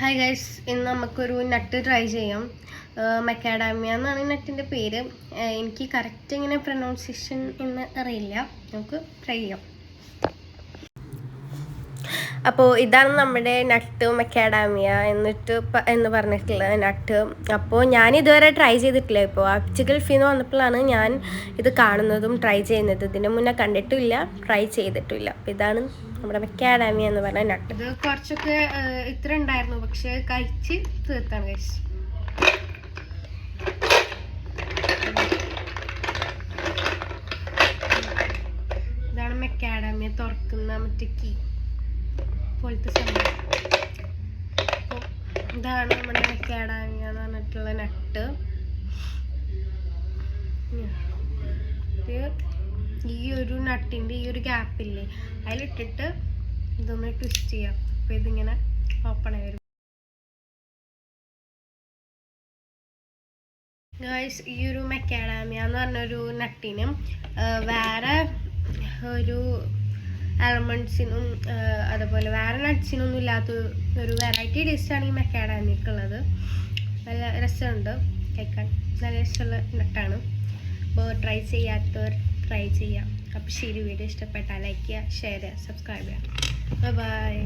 Hi guys, ഇന്ന് നമുക്കൊരു നട്ട് try ചെയ്യാം. മക്കാഡാമിയ എന്നാണ് നട്ടിൻ്റെ പേര്. എനിക്ക് കറക്റ്റ് ഇങ്ങനെ പ്രൊനൗൺസിയേഷൻ എന്ന് അറിയില്ല. നമുക്ക് ട്രൈ ചെയ്യാം. അപ്പോൾ ഇതാണ് നമ്മുടെ നട്ട് മക്കാഡാമിയ എന്ന് പറഞ്ഞിട്ടുള്ള നട്ട്. അപ്പോൾ ഞാനിതുവരെ ട്രൈ ചെയ്തിട്ടില്ല. ഇപ്പോൾ ആർട്ടിക്കൽ ഫീന്ന് വന്നപ്പോഴാണ് ഞാൻ ഇത് കാണുന്നതും ട്രൈ ചെയ്യുന്നത്. ഇതിന് മുന്നേ കണ്ടിട്ടില്ല, ട്രൈ ചെയ്തിട്ടില്ല. അപ്പോൾ ഇതാണ് നമ്മുടെ മക്കാഡാമിയ എന്ന് പറഞ്ഞ നട്ട്. ഇത് കുറച്ചൊക്കെ ഇത്ര ഉണ്ടായിരുന്നു, പക്ഷെ കഴിച്ച് തീർത്താണ് കഴിച്ച്. ഇതാണ് മക്കാഡാമിയ തുറക്കുന്ന മറ്റേ കീ പോലത്തെ സംഭവം. അപ്പോൾ ഇതാണ് നമ്മുടെ മക്കാഡാമിയ എന്ന് പറഞ്ഞിട്ടുള്ള നട്ട്. ഈ ഒരു നട്ടിൻ്റെ ഈ ഒരു ഗ്യാപ്പില്ലേ, അതിലിട്ടിട്ട് ഇതൊന്ന് ട്വിസ്റ്റ് ചെയ്യാം. അപ്പോൾ ഇതിങ്ങനെ ഓപ്പൺ ആയി വരും. ഗൈസ്, ഈ ഒരു മക്കാഡാമിയ എന്ന് പറഞ്ഞൊരു നട്ടിനും വേറെ ഒരു ആൽമണ്ട്സിനും അതുപോലെ വേറെ നട്ട്സിനൊന്നും ഇല്ലാത്ത ഒരു വെറൈറ്റി ടേസ്റ്റാണ് ഈ മക്കാഡാമിയക്കുള്ളത്. നല്ല രസമുണ്ട് കഴിക്കാൻ, നല്ല രസമുള്ള നട്ടാണ്. അപ്പോൾ ട്രൈ ചെയ്യാത്തവർ ട്രൈ ചെയ്യാം. അപ്പോൾ ശരി, വീഡിയോ ഇഷ്ടപ്പെട്ടാൽ ലൈക്ക് ചെയ്യുക, ഷെയർ ചെയ്യുക, സബ്സ്ക്രൈബ് ചെയ്യുക. ബൈ.